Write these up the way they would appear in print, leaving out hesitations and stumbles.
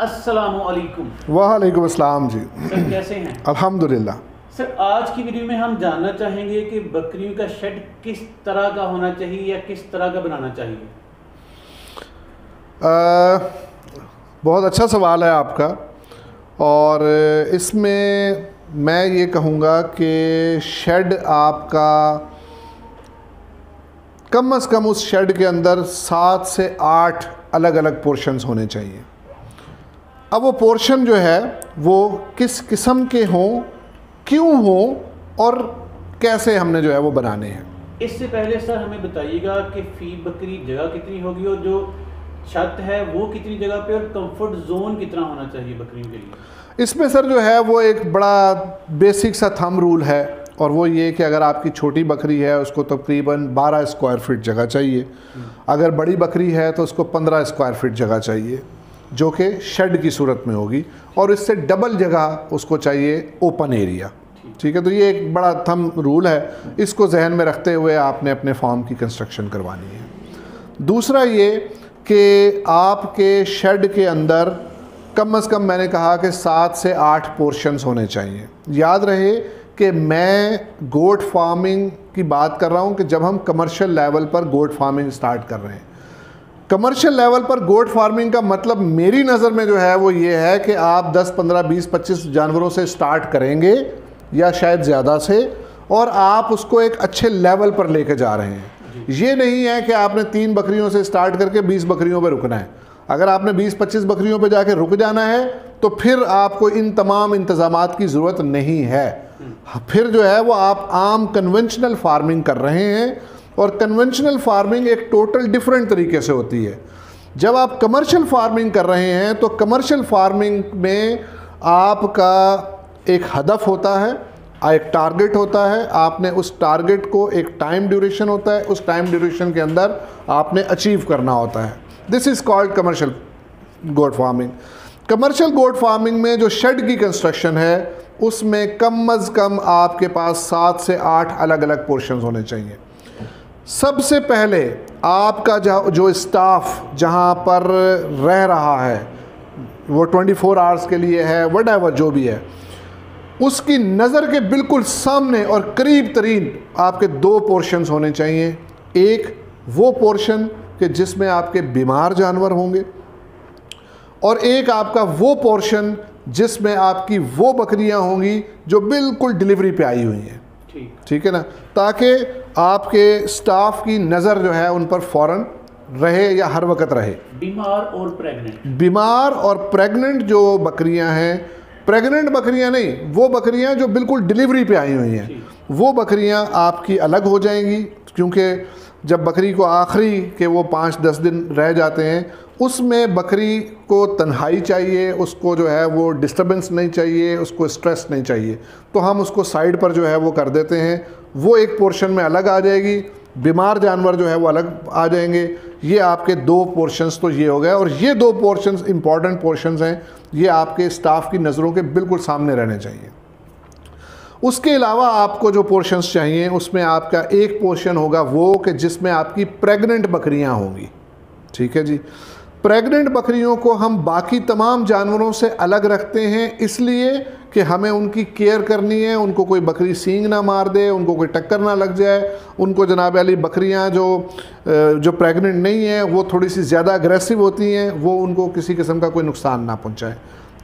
अस्सलामुअलैकुम। वालेकुम अस्सलाम जी। सर कैसे हैं? अल्हम्दुलिल्लाह। सर आज की वीडियो में हम जानना चाहेंगे कि बकरियों का शेड किस तरह का होना चाहिए या किस तरह का बनाना चाहिए। बहुत अच्छा सवाल है आपका, और इसमें मैं ये कहूँगा कि शेड आपका कम से कम उस शेड के अंदर 7 से 8 अलग अलग पोर्शंस होने चाहिए। अब वो पोर्शन जो है वो किस किस्म के हों, क्यों हों और कैसे हमने जो है वो बनाने हैं। इससे पहले सर हमें बताइएगा कि फीड बकरी जगह कितनी होगी और जो छत है वो कितनी जगह पे और कंफर्ट जोन कितना होना चाहिए बकरियों के लिए। इसमें सर जो है वो एक बड़ा बेसिक सा थंब रूल है, और वो ये कि अगर आपकी छोटी बकरी है उसको तकरीबन 12 स्क्वायर फीट जगह चाहिए, अगर बड़ी बकरी है तो उसको 15 स्क्वायर फीट जगह चाहिए, जो कि शेड की सूरत में होगी, और इससे डबल जगह उसको चाहिए ओपन एरिया। ठीक है, तो ये एक बड़ा थंब रूल है, इसको जहन में रखते हुए आपने अपने फार्म की कंस्ट्रक्शन करवानी है। दूसरा ये कि आपके शेड के अंदर कम से कम मैंने कहा कि 7 से 8 पोर्शंस होने चाहिए। याद रहे कि मैं गोट फार्मिंग की बात कर रहा हूँ कि जब हम कमर्शियल लेवल पर गोट फार्मिंग स्टार्ट कर रहे हैं। कमर्शियल लेवल पर गोट फार्मिंग का मतलब मेरी नज़र में जो है वो ये है कि आप 10, 15, 20, 25 जानवरों से स्टार्ट करेंगे या शायद ज़्यादा से, और आप उसको एक अच्छे लेवल पर लेके जा रहे हैं। ये नहीं है कि आपने 3 बकरियों से स्टार्ट करके 20 बकरियों पर रुकना है। अगर आपने 20-25 बकरियों पे जाके रुक जाना है तो फिर आपको इन तमाम इंतज़ामात की ज़रूरत नहीं है। फिर जो है वो आप आम कन्वेंशनल फार्मिंग कर रहे हैं, और कन्वेंशनल फार्मिंग एक टोटल डिफरेंट तरीके से होती है। जब आप कमर्शियल फार्मिंग कर रहे हैं तो कमर्शियल फार्मिंग में आपका एक हदफ होता है, एक टारगेट होता है, आपने उस टारगेट को एक टाइम ड्यूरेशन होता है, उस टाइम ड्यूरेशन के अंदर आपने अचीव करना होता है। This is called commercial goat farming. Commercial goat farming में जो शेड की कंस्ट्रक्शन है उसमें कम अज़ कम आपके पास 7 से 8 अलग अलग पोर्शंस होने चाहिए। सबसे पहले आपका जो स्टाफ जहाँ पर रह रहा है वो 24 आवर्स के लिए है, व्हाटएवर जो भी है, उसकी नज़र के बिल्कुल सामने और करीब तरीन आपके 2 पोर्शंस होने चाहिए। एक वो पोर्शन कि जिसमें आपके बीमार जानवर होंगे, और एक आपका वो पोर्शन जिसमें आपकी वो बकरियां होंगी जो बिल्कुल डिलीवरी पे आई हुई हैं। ठीक है ना, ताकि आपके स्टाफ की नज़र जो है उन पर फ़ौरन रहे या हर वक्त रहे। बीमार और प्रेग्नेंट जो बकरियां हैं, प्रेग्नेंट बकरियां नहीं, वो बकरियां जो बिल्कुल डिलीवरी पे आई हुई हैं, वो बकरियां आपकी अलग हो जाएंगी। क्योंकि जब बकरी को आखिरी के वो 5-10 दिन रह जाते हैं, उसमें बकरी को तन्हाई चाहिए, उसको जो है वो डिस्टर्बेंस नहीं चाहिए, उसको स्ट्रेस नहीं चाहिए, तो हम उसको साइड पर जो है वो कर देते हैं। वो एक पोर्शन में अलग आ जाएगी, बीमार जानवर जो है वो अलग आ जाएंगे। ये आपके 2 पोर्शंस तो ये हो गए, और ये 2 पोर्शंस इंपॉर्टेंट पोर्शंस हैं, ये आपके स्टाफ की नज़रों के बिल्कुल सामने रहने चाहिए। उसके अलावा आपको जो पोर्शंस चाहिए उसमें आपका एक पोर्शन होगा वो कि जिसमें आपकी प्रेग्नेंट बकरियां होंगी। ठीक है जी, प्रेग्नेंट बकरियों को हम बाकी तमाम जानवरों से अलग रखते हैं इसलिए कि हमें उनकी केयर करनी है, उनको कोई बकरी सींग ना मार दे, उनको कोई टक्कर ना लग जाए, उनको जनाब वाली बकरियां जो प्रेग्नेंट नहीं हैं वो थोड़ी सी ज़्यादा अग्रेसिव होती हैं, वो उनको किसी किस्म का कोई नुकसान ना पहुँचाए।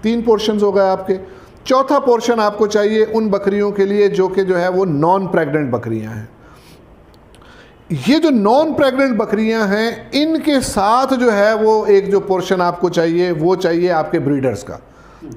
3 पोर्शंस हो गए आपके। चौथा पोर्शन आपको चाहिए उन बकरियों के लिए जो कि जो है वो नॉन प्रेग्नेंट बकरियां हैं। ये जो नॉन प्रेग्नेंट बकरियां हैं, इनके साथ जो है वो एक जो पोर्शन आपको चाहिए वो चाहिए आपके ब्रीडर्स का,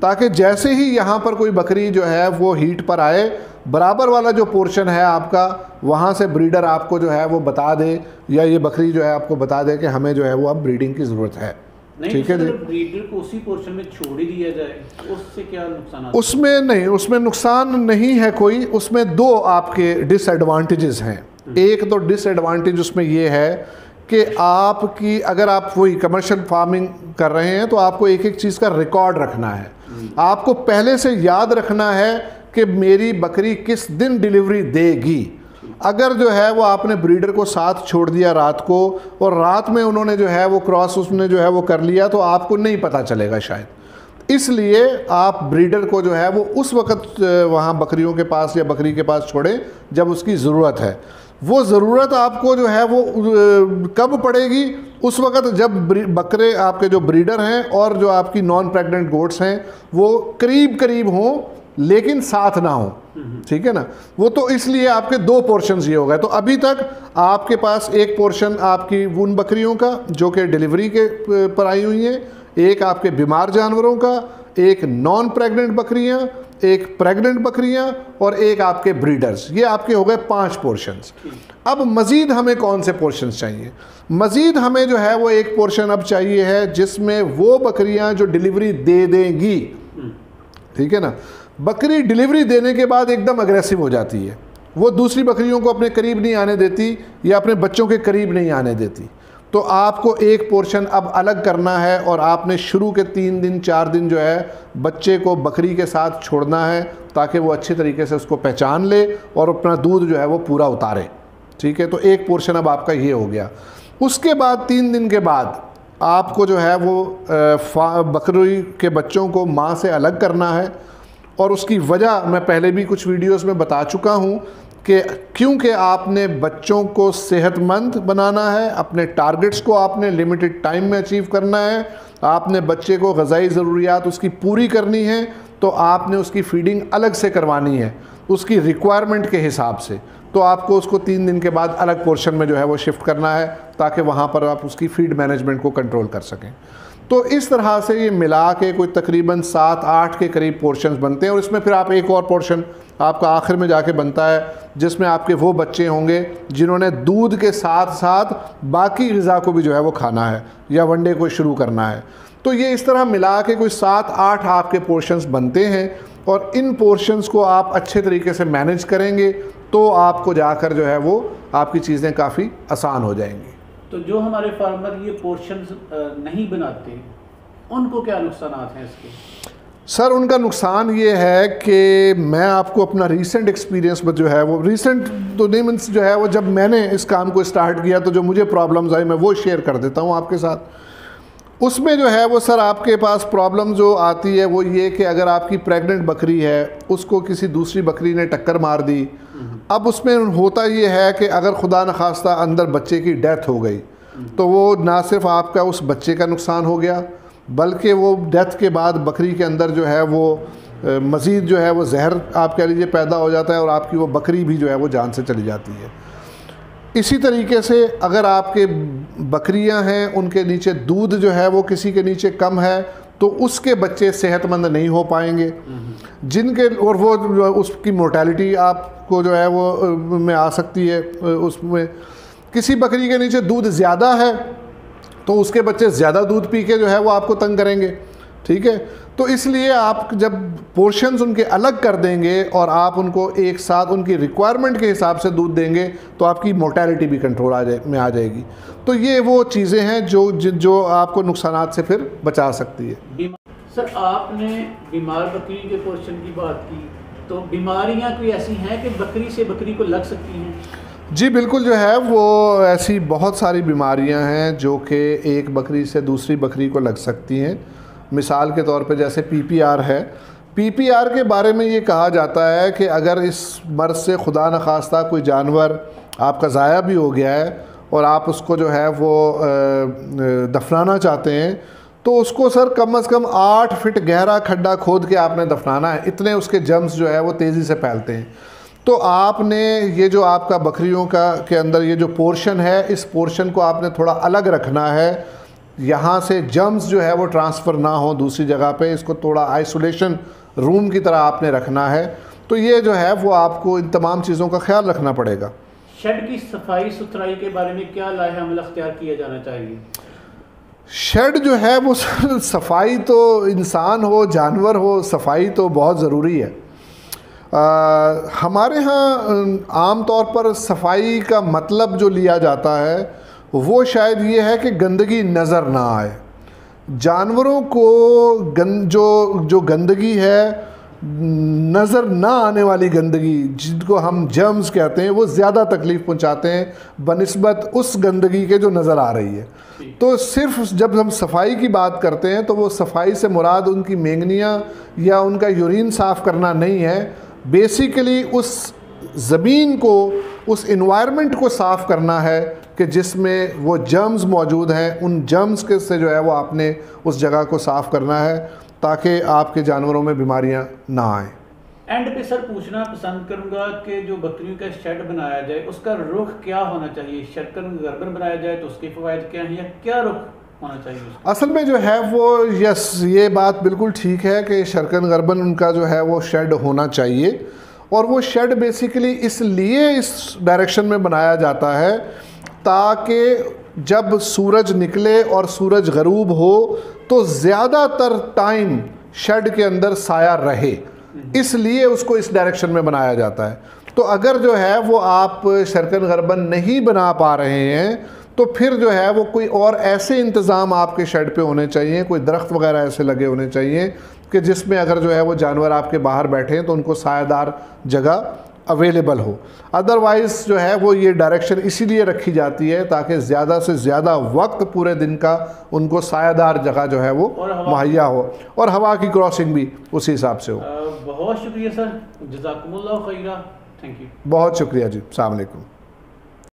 ताकि जैसे ही यहाँ पर कोई बकरी जो है वो हीट पर आए, बराबर वाला जो पोर्शन है आपका, वहाँ से ब्रीडर आपको जो है वो बता दे, या ये बकरी जो है आपको बता दे कि हमें जो है वो अब ब्रीडिंग की ज़रूरत है। ठीक है जी, ब्रीडर को उसी पोर्शन में छोड़ ही दिया जाए, उससे क्या नुकसान? उसमें नहीं, उसमें नुकसान नहीं है कोई। उसमें 2 आपके डिसएडवांटेजेस हैं। एक तो डिसएडवांटेज उसमें ये है कि आपकी, अगर आप वही कमर्शियल फार्मिंग कर रहे हैं तो आपको एक एक चीज़ का रिकॉर्ड रखना है। आपको पहले से याद रखना है कि मेरी बकरी किस दिन डिलीवरी देगी। अगर जो है वो आपने ब्रीडर को साथ छोड़ दिया रात को और रात में उन्होंने जो है वो क्रॉस उसने जो है वो कर लिया तो आपको नहीं पता चलेगा शायद। इसलिए आप ब्रीडर को जो है वो उस वक्त वहाँ बकरियों के पास या बकरी के पास छोड़ें जब उसकी ज़रूरत है। वो ज़रूरत आपको जो है वो कब पड़ेगी? उस वक्त जब बकरे आपके जो ब्रीडर हैं और जो आपकी नॉन प्रेग्नेंट गोट्स हैं वो करीब करीब हों लेकिन साथ ना हो, ठीक है ना। वो तो इसलिए आपके 2 पोर्शंस ये हो गए। तो अभी तक आपके पास एक पोर्शन आपकी उन बकरियों का जो कि डिलीवरी के पर आई हुई हैं, एक आपके बीमार जानवरों का, एक नॉन प्रेग्नेंट बकरियां, एक प्रेग्नेंट बकरियां और एक आपके ब्रीडर्स। ये आपके हो गए 5 पोर्शंस। अब मज़ीद हमें कौन से पोर्शंस चाहिए? मज़ीद हमें जो है वो एक पोर्शन अब चाहिए है जिसमें वो बकरियां जो डिलीवरी दे देंगी, ठीक है ना। बकरी डिलीवरी देने के बाद एकदम अग्रेसिव हो जाती है, वो दूसरी बकरियों को अपने करीब नहीं आने देती या अपने बच्चों के करीब नहीं आने देती। तो आपको एक पोर्शन अब अलग करना है और आपने शुरू के 3 दिन 4 दिन जो है बच्चे को बकरी के साथ छोड़ना है ताकि वो अच्छी तरीके से उसको पहचान ले और अपना दूध जो है वो पूरा उतारे, ठीक है। तो एक पोर्शन अब आपका ये हो गया। उसके बाद 3 दिन के बाद आपको जो है वो बकरी के बच्चों को माँ से अलग करना है और उसकी वजह मैं पहले भी कुछ वीडियोस में बता चुका हूँ कि क्योंकि आपने बच्चों को सेहतमंद बनाना है, अपने टारगेट्स को आपने लिमिटेड टाइम में अचीव करना है, आपने बच्चे को ग़िज़ाई ज़रूरियात उसकी पूरी करनी है, तो आपने उसकी फीडिंग अलग से करवानी है उसकी रिक्वायरमेंट के हिसाब से। तो आपको उसको 3 दिन के बाद अलग पोर्शन में जो है वो शिफ्ट करना है ताकि वहाँ पर आप उसकी फीड मैनेजमेंट को कंट्रोल कर सकें। तो इस तरह से ये मिला के कोई तकरीबन 7-8 के करीब पोर्शंस बनते हैं और इसमें फिर आप एक और पोर्शन आपका आखिर में जाके बनता है जिसमें आपके वो बच्चे होंगे जिन्होंने दूध के साथ साथ बाकी ग़िज़ा को भी जो है वो खाना है या वनडे को शुरू करना है। तो ये इस तरह मिला के कोई 7-8 आपके पोर्शंस बनते हैं और इन पोर्शंस को आप अच्छे तरीके से मैनेज करेंगे तो आपको जाकर जो है वो आपकी चीज़ें काफ़ी आसान हो जाएंगी। तो जो हमारे फार्मर ये पोर्शंस नहीं बनाते उनको क्या नुकसान हैं इसके? सर उनका नुकसान ये है कि मैं आपको अपना रीसेंट एक्सपीरियंस जो है वो रीसेंट तो नहीं मीन्स जो है वो जब मैंने इस काम को स्टार्ट किया तो जो मुझे प्रॉब्लम्स आई मैं वो शेयर कर देता हूँ आपके साथ। उसमें जो है वो सर आपके पास प्रॉब्लम जो आती है वो ये कि अगर आपकी प्रेग्नेंट बकरी है उसको किसी दूसरी बकरी ने टक्कर मार दी, अब उसमें होता ये है कि अगर खुदा न खास्ता अंदर बच्चे की डेथ हो गई तो वो ना सिर्फ आपका उस बच्चे का नुकसान हो गया बल्कि वो डेथ के बाद बकरी के अंदर जो है वो मज़ीद जो है वो जहर आप कह लीजिए पैदा हो जाता है और आपकी वो बकरी भी जो है वो जान से चली जाती है। इसी तरीके से अगर आपके बकरियां हैं उनके नीचे दूध जो है वो किसी के नीचे कम है तो उसके बच्चे सेहतमंद नहीं हो पाएंगे जिनके और वो उसकी मोर्टेलिटी आपको जो है वो में आ सकती है। उसमें किसी बकरी के नीचे दूध ज़्यादा है तो उसके बच्चे ज़्यादा दूध पी के जो है वो आपको तंग करेंगे, ठीक है। तो इसलिए आप जब पोर्शंस उनके अलग कर देंगे और आप उनको एक साथ उनकी रिक्वायरमेंट के हिसाब से दूध देंगे तो आपकी मोर्टेलिटी भी कंट्रोल में आ जाएगी। तो ये वो चीज़ें हैं जो आपको नुकसानात से फिर बचा सकती है। सर आपने बीमार बकरी के पोर्शन की बात की, तो बीमारियां कोई ऐसी हैं कि बकरी से बकरी को लग सकती हैं? जी बिल्कुल, जो है वो ऐसी बहुत सारी बीमारियां हैं जो कि एक बकरी से दूसरी बकरी को लग सकती हैं। मिसाल के तौर पे जैसे PPR है। PPR के बारे में ये कहा जाता है कि अगर इस मर्ज़ से खुदा न खास्ता कोई जानवर आपका ज़ाया भी हो गया है और आप उसको जो है वो दफनाना चाहते हैं तो उसको सर कम से कम 8 फीट गहरा खड्डा खोद के आपने दफनाना है। इतने उसके जर्म्स जो है वो तेज़ी से फैलते हैं। तो आपने ये जो आपका बकरियों का के अंदर ये जो पोर्शन है इस पोर्शन को आपने थोड़ा अलग रखना है। यहाँ से जर्म्स जो है वो ट्रांसफ़र ना हो दूसरी जगह पे, इसको थोड़ा आइसोलेशन रूम की तरह आपने रखना है। तो ये जो है वो आपको इन तमाम चीज़ों का ख्याल रखना पड़ेगा। शेड की सफाई सुथराई के बारे में क्या लाहे अमल अख्तियार किया जाना चाहिए? शेड जो है वो सफाई तो इंसान हो जानवर हो, सफाई तो बहुत ज़रूरी है। हमारे यहाँ आम तौर पर सफाई का मतलब जो लिया जाता है वो शायद ये है कि गंदगी नज़र ना आए। जानवरों को जो गंदगी है नज़र ना आने वाली गंदगी जिनको हम जर्म्स कहते हैं वो ज़्यादा तकलीफ़ पहुंचाते हैं बनिस्बत उस गंदगी के जो नज़र आ रही है। तो सिर्फ जब हम सफाई की बात करते हैं तो वो सफाई से मुराद उनकी मेंगनियाँ या उनका यूरिन साफ़ करना नहीं है, बेसिकली उस ज़मीन को, उस इन्वायरमेंट को साफ़ करना है कि जिसमें वो जर्म्स मौजूद हैं। उन जर्म्स के से जो है वो आपने उस जगह को साफ़ करना है ताकि आपके जानवरों में बीमारियां ना आएँ। एंड पे सर पूछना पसंद करूंगा कि जो बकरियों का शेड बनाया जाए उसका रुख क्या होना चाहिए? शर्कन गर्बन बनाया जाए तो उसके फ़वाइद क्या हैं, या क्या रुख होना चाहिए उसका? असल में जो है वो यस, ये बात बिल्कुल ठीक है कि शर्कन गर्बन उनका जो है वो शेड होना चाहिए, और वो शेड बेसिकली इसलिए इस डायरेक्शन में बनाया जाता है ताकि जब सूरज निकले और सूरज गरूब हो तो ज़्यादातर टाइम शेड के अंदर साया रहे, इसलिए उसको इस डायरेक्शन में बनाया जाता है। तो अगर जो है वो आप शर्कन गर्बन नहीं बना पा रहे हैं तो फिर जो है वो कोई और ऐसे इंतज़ाम आपके शेड पे होने चाहिए, कोई दरख्त वगैरह ऐसे लगे होने चाहिए कि जिसमें अगर जो है वो जानवर आपके बाहर बैठे हैं तो उनको सायादार जगह अवेलेबल हो। अदरवाइज़ जो है वो ये डायरेक्शन इसीलिए रखी जाती है ताकि ज़्यादा से ज़्यादा वक्त पूरे दिन का उनको सायादार जगह जो है वो मुहैया हो और हवा की क्रॉसिंग भी उसी हिसाब से हो। बहुत शुक्रिया सर, जज़ाकुमुल्लाह खैरा, थैंक यू। बहुत शुक्रिया जी, अस्सलाम वालेकुम।